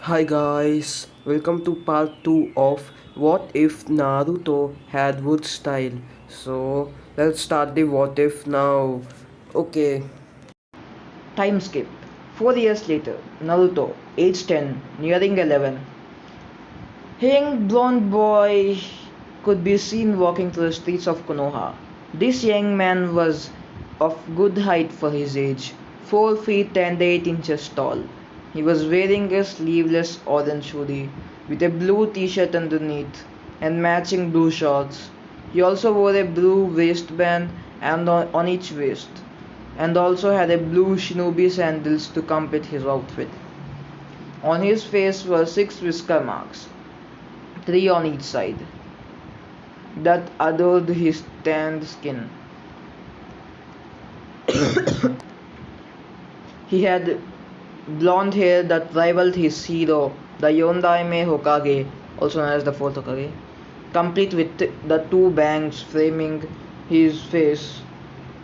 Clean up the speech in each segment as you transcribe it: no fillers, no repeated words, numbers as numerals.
Hi guys, welcome to part 2 of What If Naruto Had Wood Style. So let's start the what if now. Okay, Time skip. 4 years later, Naruto, age 10, nearing 11. A young blonde boy could be seen walking through the streets of Konoha. This young man was of good height for his age, 4 feet and 8 inches tall. He was wearing a sleeveless orange hoodie with a blue t-shirt underneath and matching blue shorts. He also wore a blue waistband and on each waist, and also had a blue shinobi sandals to complete his outfit. On his face were 6 whisker marks, 3 on each side, that adorned his tanned skin. He had blonde hair that rivaled his hero, the Yondaime Hokage, also known as the fourth Hokage, complete with the two bangs framing his face.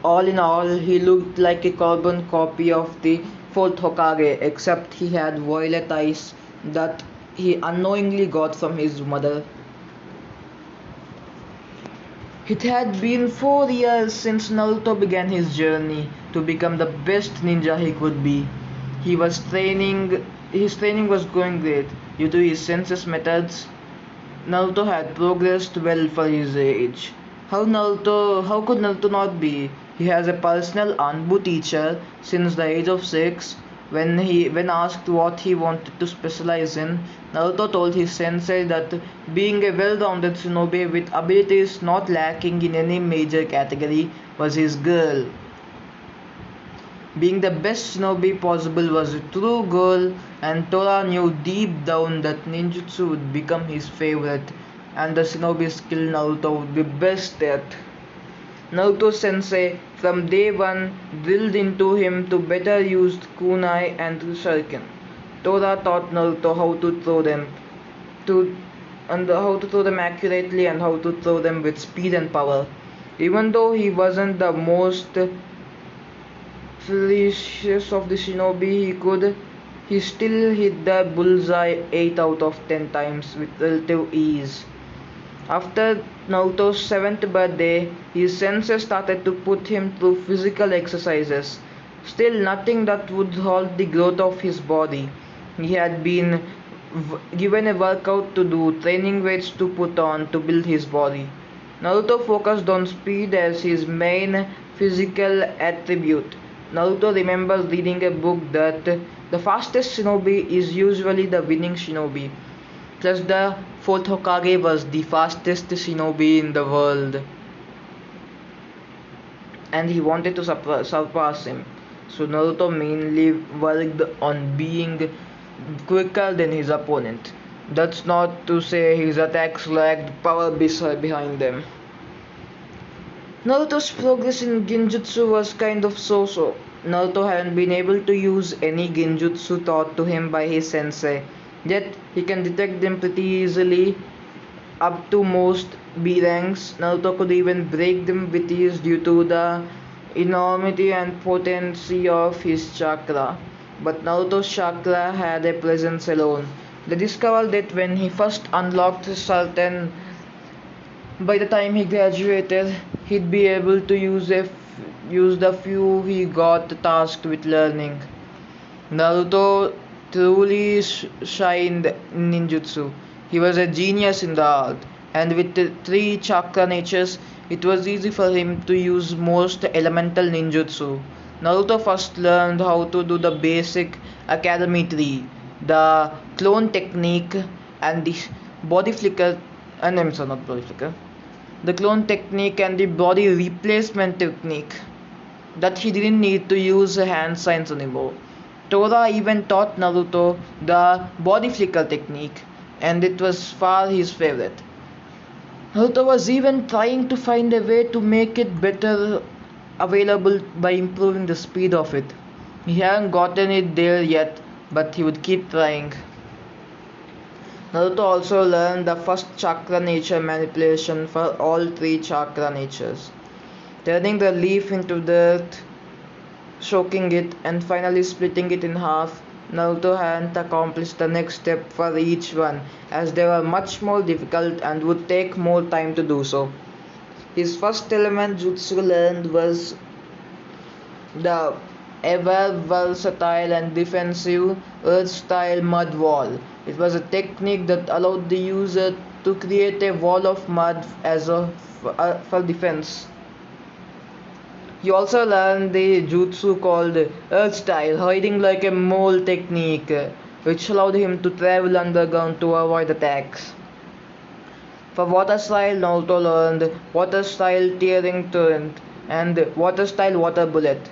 All in all, he looked like a carbon copy of the fourth Hokage, except he had violet eyes that he unknowingly got from his mother. It had been 4 years since Naruto began his journey to become the best ninja he could be. His training was going great due to his senses methods. Naruto had progressed well for his age. How could Naruto not be? He has a personal Anbu teacher since the age of 6. When asked what he wanted to specialize in, Naruto told his sensei that being a well-rounded shinobi with abilities not lacking in any major category was his goal. Being the best shinobi possible was a true goal, and Tora knew deep down that ninjutsu would become his favorite, and the shinobi skill Naruto would be best at. Naruto sensei from day one drilled into him to better use kunai and shuriken. Tora taught Naruto how to throw them to and how to throw them accurately and how to throw them with speed and power. Even though he wasn't the most ferocious of the shinobi he still hit the bullseye 8 out of 10 times with relative ease. After Naruto's 7th birthday, his sensei started to put him through physical exercises. Still nothing that would halt the growth of his body. He had been given a workout to do, training weights to put on to build his body. Naruto focused on speed as his main physical attribute. Naruto remembers reading a book that the fastest shinobi is usually the winning shinobi. Plus, the fourth Hokage was the fastest shinobi in the world, and he wanted to surpass him. So, Naruto mainly worked on being quicker than his opponent. That's not to say his attacks lacked power behind them. Naruto's progress in Genjutsu was kind of so-so. Naruto hadn't been able to use any Genjutsu taught to him by his sensei, yet he can detect them pretty easily up to most B ranks. Naruto could even break them with ease due to the enormity and potency of his chakra. But Naruto's chakra had a presence alone. They discovered that when he first unlocked certain by the time he graduated, he'd be able to use the few he got tasked with learning. Naruto truly shined in ninjutsu. He was a genius in the art, and with the three chakra natures, it was easy for him to use most elemental ninjutsu. Naruto first learned how to do the basic academy tree, the clone technique, and the body flicker. And I'm sorry, not body flicker, the clone technique and the body replacement technique, that he didn't need to use hand signs anymore. Tora even taught Naruto the body flicker technique, and it was far his favorite. Naruto was even trying to find a way to make it better available by improving the speed of it. He hadn't gotten it there yet, but he would keep trying. Naruto also learned the first chakra nature manipulation for all three chakra natures, turning the leaf into dirt, soaking it, and finally splitting it in half Naruto hadn't accomplished the next step for each one, as they were much more difficult and would take more time to do so. His first element jutsu learned was the ever versatile and defensive earth style mud wall. It was a technique that allowed the user to create a wall of mud for defense. He also learned the jutsu called Earth Style, hiding like a mole technique, which allowed him to travel underground to avoid attacks. For Water Style, Naruto learned Water Style Tearing Torrent and Water Style Water Bullet.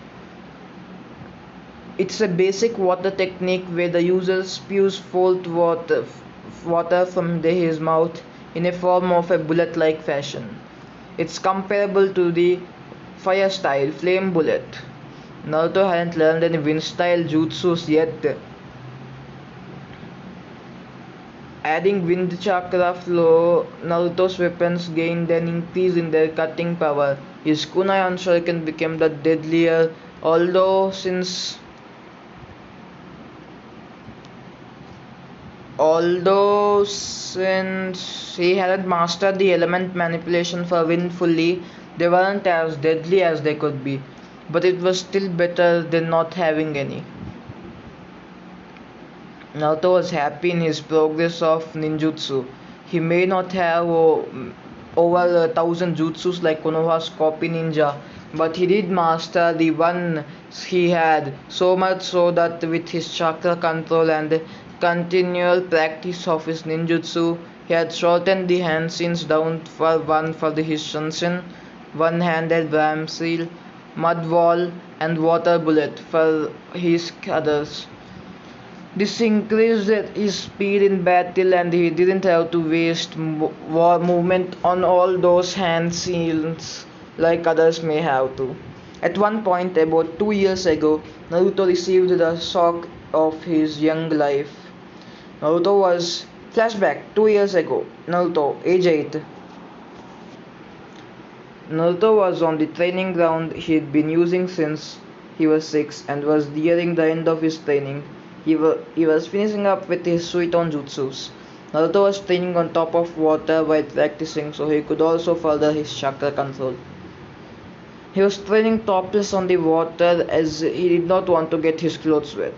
It's a basic water technique where the user spews water from his mouth in a form of a bullet-like fashion. It's comparable to the fire style flame bullet. Naruto hadn't learned any wind style jutsus yet. Adding wind chakra flow, Naruto's weapons gained an increase in their cutting power. His kunai on shuriken became the deadlier, although since he hadn't mastered the element manipulation for wind fully, they weren't as deadly as they could be. But it was still better than not having any. Naruto was happy in his progress of ninjutsu. He may not have over 1,000 jutsus like Konoha's copy ninja, but he did master the one he had, so much so that with his chakra control and continual practice of his ninjutsu, he had shortened the hand scenes down for one for his Shunshin, one-handed Bram Seal, Mud Wall, and Water Bullet for his others. This increased his speed in battle and he didn't have to waste movement on all those hand seals like others may have to. At one point, about 2 years ago, Naruto received the shock of his young life. Naruto was flashback 2 years ago. Naruto, age 8. Naruto was on the training ground he'd been using since he was 6 and was nearing the end of his training. He was finishing up with his Suiton jutsus. Naruto was training on top of water while practicing so he could also further his chakra control. He was training topless on the water as he did not want to get his clothes wet.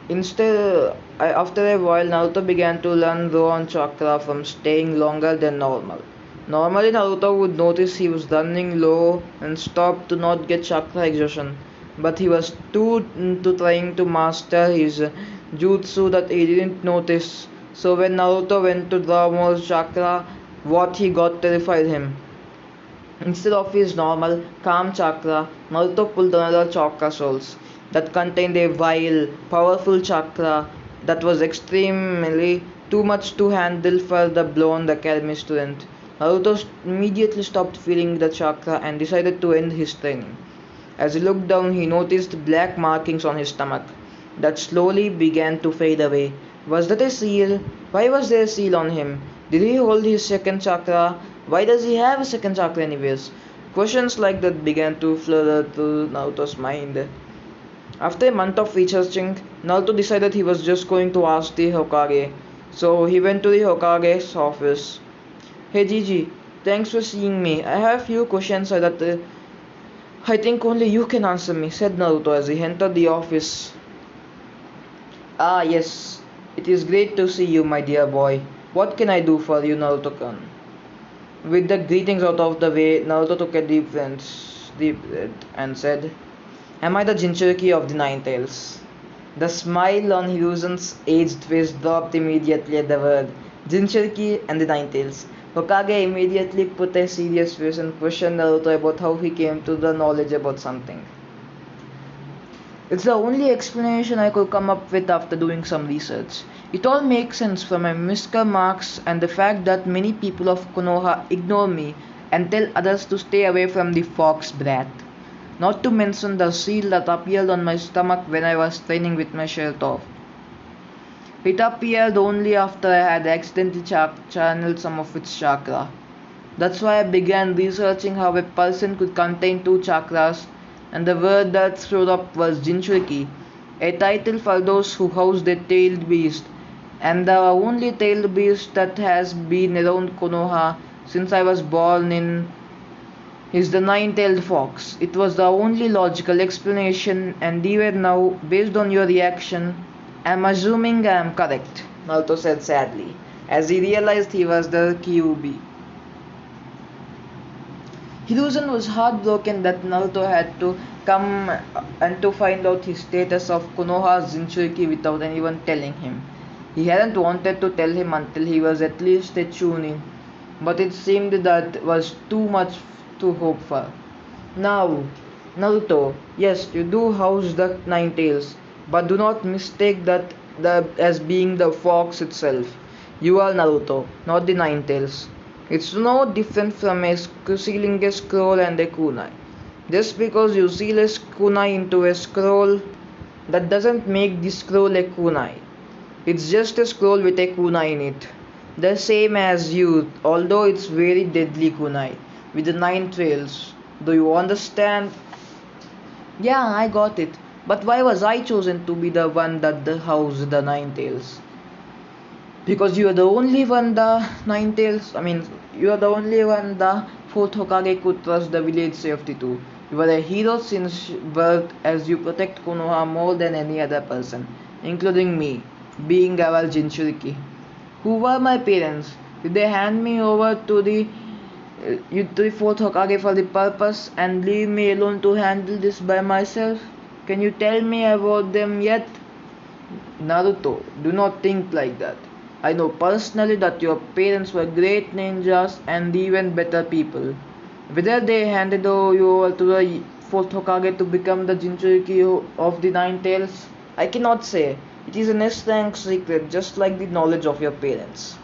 Instead, after a while, Naruto began to learn Rohan chakra from staying longer than normal. Normally, Naruto would notice he was running low and stop to not get chakra exhaustion, but he was too into trying to master his jutsu that he didn't notice. So when Naruto went to draw more chakra, what he got terrified him. Instead of his normal calm chakra, Naruto pulled another chakra souls that contained a vile, powerful chakra that was extremely too much to handle for the blonde academy student. Naruto immediately stopped feeling the chakra and decided to end his training. As he looked down, he noticed black markings on his stomach that slowly began to fade away. Was that a seal? Why was there a seal on him? Did he hold his second chakra? Why does he have a second chakra anyways? Questions like that began to flutter through Naruto's mind. After a month of researching, Naruto decided he was just going to ask the Hokage. So he went to the Hokage's office. Hey Gigi, thanks for seeing me. I have a few questions that I think only you can answer me, said Naruto as he entered the office. Ah, yes, it is great to see you, my dear boy. What can I do for you, Naruto-kun? With the greetings out of the way, Naruto took a deep breath and said, am I the Jinchuriki of the Nine Tails? The smile on Hiruzen's aged face dropped immediately at the word Jinchuriki and the Nine Tails. Hokage immediately put a serious face and questioned Naruto about how he came to the knowledge about something. It's the only explanation I could come up with after doing some research. It all makes sense from my whisker marks and the fact that many people of Konoha ignore me and tell others to stay away from the fox brat. Not to mention the seal that appeared on my stomach when I was training with my shirt off. It appeared only after I had accidentally channeled some of its chakra. That's why I began researching how a person could contain two chakras and the word that showed up was Jinchuriki, a title for those who house the tailed beast, and the only tailed beast that has been around Konoha since I was born in is the nine-tailed fox. It was the only logical explanation, and even now, based on your reaction, I'm assuming I'm correct, Naruto said sadly, as he realized he was the Kyuubi. Hiruzen was heartbroken that Naruto had to come and to find out his status of Konoha's Jinchuriki without anyone telling him. He hadn't wanted to tell him until he was at least a Chunin, but it seemed that was too much to hope for. Now, Naruto, yes, you do house the Nine Tails, but do not mistake that as being the fox itself. You are Naruto, not the Nine Tails. It's no different from sealing a scroll and a kunai. Just because you seal a kunai into a scroll, that doesn't make the scroll a kunai. It's just a scroll with a kunai in it. The same as you, although it's very deadly kunai, with the nine trails. Do you understand? Yeah, I got it. But why was I chosen to be the one that the house the nine tails? Because you are the only one the nine tails. You are the only one the fourth Hokage could trust the village safety to. You are a hero since birth as you protect Konoha more than any other person, including me, being our Jinchuriki. Who were my parents? Did they hand me over to the fourth Hokage for the purpose and leave me alone to handle this by myself? Can you tell me about them yet? Naruto, do not think like that. I know personally that your parents were great ninjas and even better people. Whether they handed you over to the fourth Hokage to become the Jinchuriki of the Nine Tails, I cannot say. It is an S-rank secret, just like the knowledge of your parents.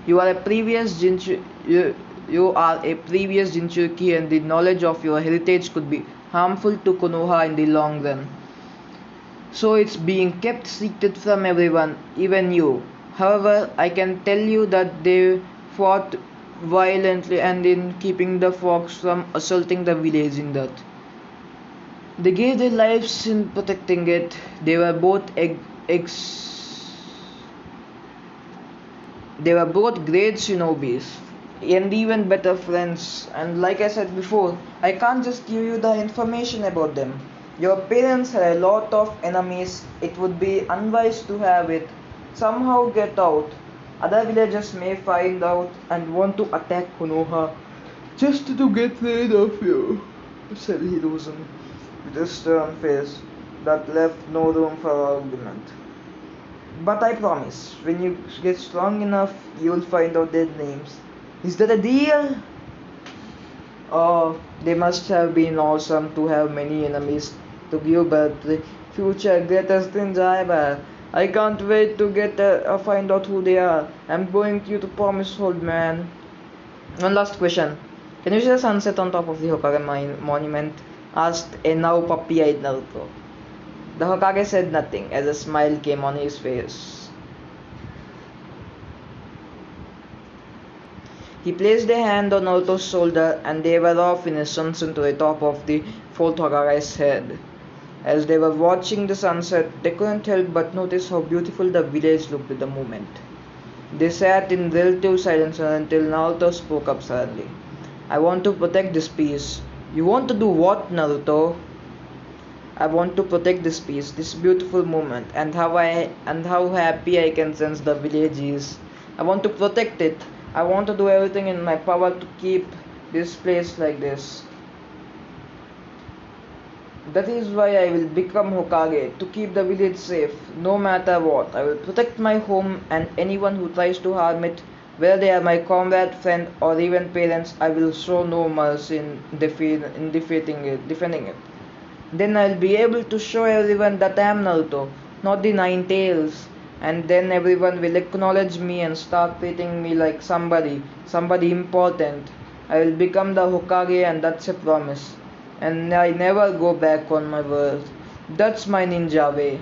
You are a previous Jinchuriki, and the knowledge of your heritage could be harmful to Konoha in the long run. So it's being kept secret from everyone, even you. However, I can tell you that they fought violently and in keeping the fox from assaulting the village in that. They gave their lives in protecting it. They were both they were both great shinobis and even better friends. And like I said before, I can't just give you the information about them. Your parents had a lot of enemies. It would be unwise to have it somehow get out. Other villagers may find out and want to attack Konoha just to get rid of you, said Hiruzen with a stern face that left no room for argument. But I promise, when you get strong enough, you'll find out their names. Is that a deal? Oh, they must have been awesome to have many enemies to give birth to the future greatest ninja ever. I can't wait to find out who they are. I'm going to you to promise, old man. One last question. Can you see the sunset on top of the Hokage monument? Asked a now puppy-eyed Naruto. The Hokage said nothing as a smile came on his face. He placed a hand on Naruto's shoulder and they were off in a sunset to the top of the fourth Hokage's head. As they were watching the sunset, they couldn't help but notice how beautiful the village looked at the moment. They sat in relative silence until Naruto spoke up suddenly. I want to protect this peace. You want to do what, Naruto? I want to protect this peace, this beautiful moment, and how happy I can sense the village is. I want to protect it. I want to do everything in my power to keep this place like this. That is why I will become Hokage, to keep the village safe, no matter what. I will protect my home and anyone who tries to harm it, whether they are my comrade, friend, or even parents. I will show no mercy in defending it. Then I'll be able to show everyone that I am Naruto, not the Nine Tails. And then everyone will acknowledge me and start treating me like somebody important. I will become the Hokage and that's a promise. And I never go back on my word. That's my ninja way.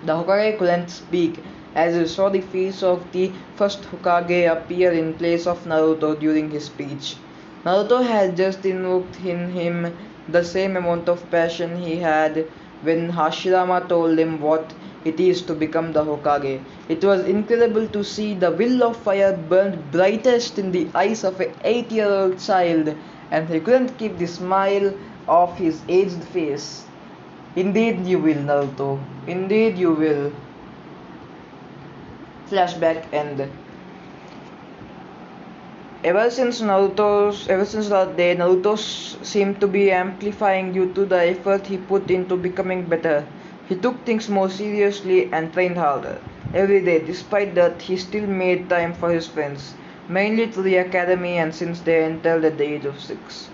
The Hokage couldn't speak as he saw the face of the first Hokage appear in place of Naruto during his speech. Naruto had just invoked in him the same amount of passion he had when Hashirama told him what it is to become the Hokage. It was incredible to see the will of fire burned brightest in the eyes of an 8-year-old child, and he couldn't keep the smile off his aged face. Indeed you will, Naruto. Indeed you will. Flashback end. Ever since that day, Naruto seemed to be amplifying due to the effort he put into becoming better. He took things more seriously and trained harder. Every day, despite that, he still made time for his friends, mainly through the academy and since they entered at the age of 6.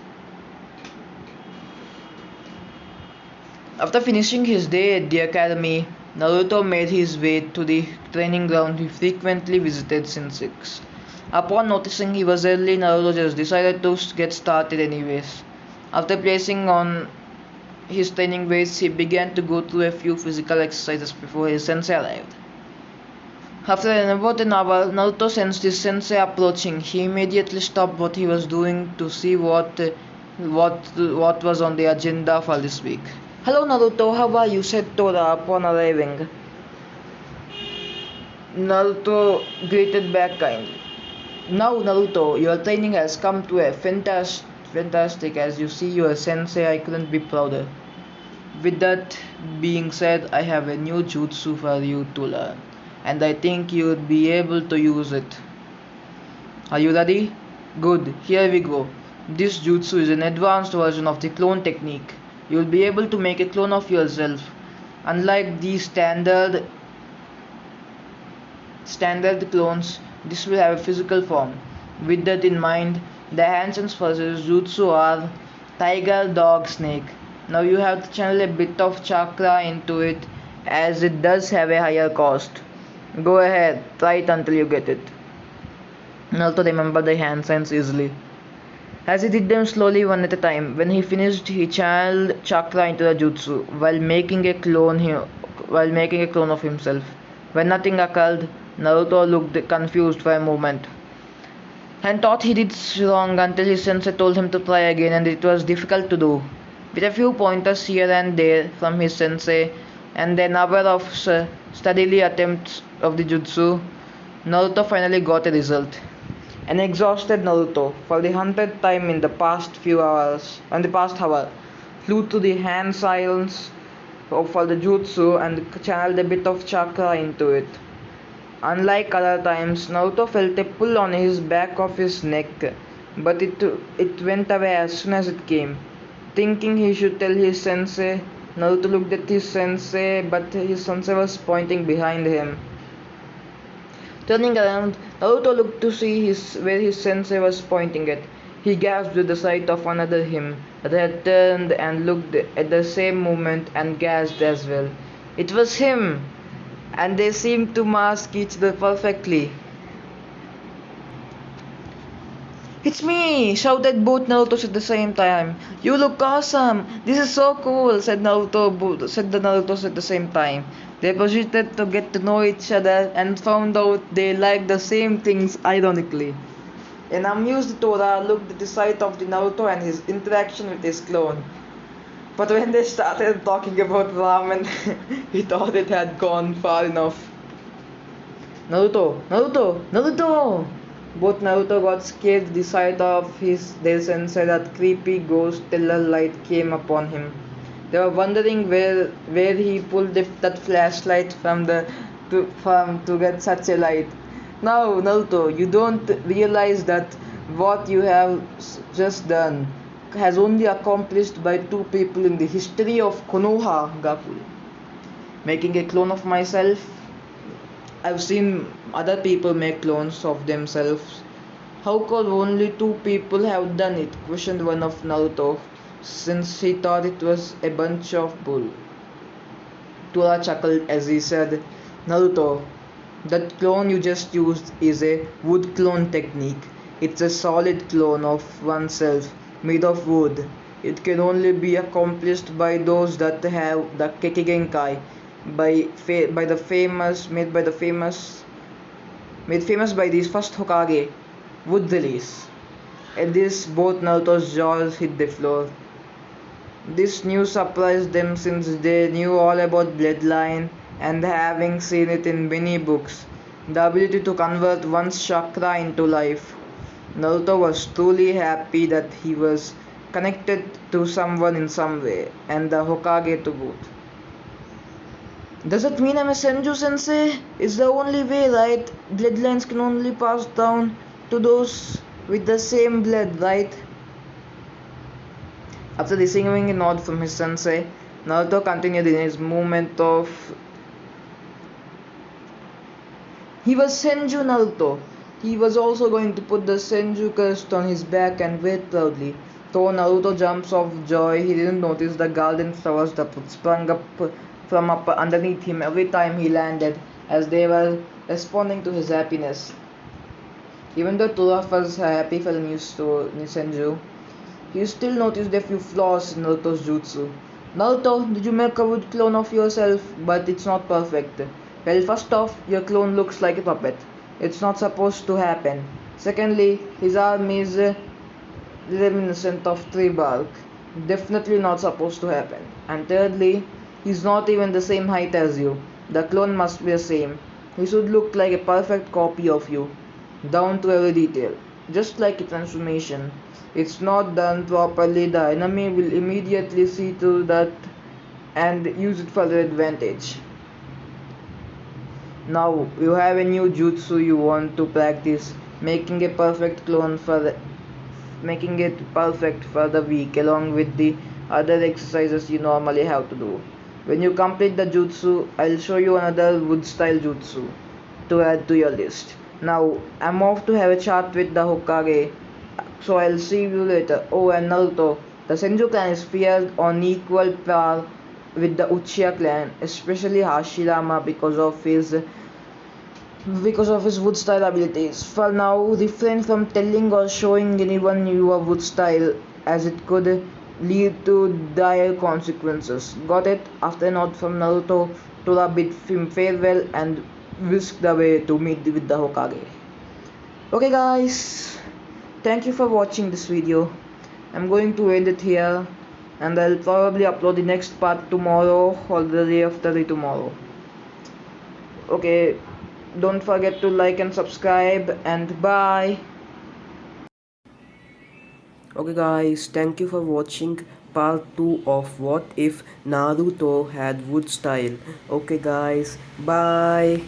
After finishing his day at the academy, Naruto made his way to the training ground he frequently visited since 6. Upon noticing he was early, Naruto just decided to get started anyways. After placing on his training weights, he began to go through a few physical exercises before his sensei arrived. After about an hour, Naruto sensed his sensei approaching. He immediately stopped what he was doing to see what was on the agenda for this week. Hello Naruto, how are you? Said Tora upon arriving. Naruto greeted back kindly. Now Naruto, your training has come to a fantastic. As you see your sensei, I couldn't be prouder. With that being said, I have a new jutsu for you to learn, and I think you'd be able to use it. Are you ready? Good, here we go. This jutsu is an advanced version of the clone technique. You'll be able to make a clone of yourself. Unlike the standard clones, this will have a physical form. With that in mind, the enhancements for this jutsu are tiger, dog, snake. Now you have to channel a bit of chakra into it as it does have a higher cost. Go ahead, try it until you get it. And also remember the hand signs easily. As he did them slowly one at a time, when he finished, he channeled chakra into the jutsu while making a clone of himself. When nothing occurred, Naruto looked confused for a moment and thought he did wrong until his sensei told him to try again, and it was difficult to do. With a few pointers here and there from his sensei and an hour of steadily attempts of the jutsu, Naruto finally got a result. An exhausted Naruto, for the 100th time in the past hour, flew to the hand silence for the jutsu and channeled a bit of chakra into it. Unlike other times, Naruto felt a pull on his back of his neck, but it went away as soon as it came. Thinking he should tell his sensei, Naruto looked at his sensei, but his sensei was pointing behind him. Turning around, Naruto looked to see where his sensei was pointing at. He gasped with the sight of another him that had turned and looked at the same moment and gasped as well. It was him, and they seemed to mask each other perfectly. It's me! Shouted both Narutos at the same time. You look awesome! This is so cool! Said the Narutos at the same time. They proceeded to get to know each other and found out they liked the same things ironically. An amused Tora looked at the sight of the Naruto and his interaction with his clone. But when they started talking about ramen, he thought it had gone far enough. Naruto! Naruto! Naruto! Both Naruto got scared at the sight of their sensei. That creepy ghost stellar light came upon him. They were wondering where he pulled that flashlight from to get such a light. Now Naruto, you don't realize that what you have just done has only accomplished by two people in the history of Konoha Gakure. Making a clone of myself. I've seen other people make clones of themselves. How could only two people have done it? Questioned one of Naruto, since he thought it was a bunch of bull. Tora chuckled as he said, Naruto, that clone you just used is a wood clone technique. It's a solid clone of oneself, made of wood. It can only be accomplished by those that have the Kekigenkai, by the famous made famous by the first Hokage, wood release. At this, both Naruto's jaws hit the floor. This news surprised them since they knew all about bloodline and having seen it in many books. The ability to convert one's chakra into life. Naruto was truly happy that he was connected to someone in some way, and the Hokage to boot. Does it mean I'm a Senju sensei? It's the only way, right? Bloodlines can only pass down to those with the same blood, right? After receiving a nod from his sensei, Naruto continued in his movement of. He was Senju Naruto. He was also going to put the Senju crest on his back and wait proudly. Though Naruto jumps off joy, he didn't notice the golden flowers that sprung up from up underneath him every time he landed, as they were responding to his happiness. Even though Tura was happy for the news to Senju, he still noticed a few flaws in Naruto's jutsu. Naruto, did you make a good clone of yourself? But it's not perfect. Well, first off, your clone looks like a puppet. It's not supposed to happen. Secondly, his arm is reminiscent of tree bark. Definitely not supposed to happen. And thirdly, he's not even the same height as you. The clone must be the same. He should look like a perfect copy of you, down to every detail. Just like a transformation. It's not done properly, the enemy will immediately see to that and use it for their advantage. Now you have a new jutsu you want to practice, making a perfect clone for making it perfect for the week along with the other exercises you normally have to do. When you complete the jutsu, I'll show you another wood style jutsu to add to your list. Now I'm off to have a chat with the Hokage, so I'll see you later. Oh, and Naruto, the Senju clan is feared on equal par with the Uchiha clan, especially Hashirama because of his wood style abilities. For now, refrain from telling or showing anyone your wood style, as it could lead to dire consequences. Got it? After a nod from Naruto, Tora bid him farewell and whisked away to meet with the Hokage. Okay guys, thank you for watching this video. I'm going to end it here, and I'll probably upload the next part tomorrow or the day after the tomorrow. Okay, don't forget to like and subscribe, and bye. Okay guys, thank you for watching part 2 of What If Naruto Had Wood Style. Okay guys, bye.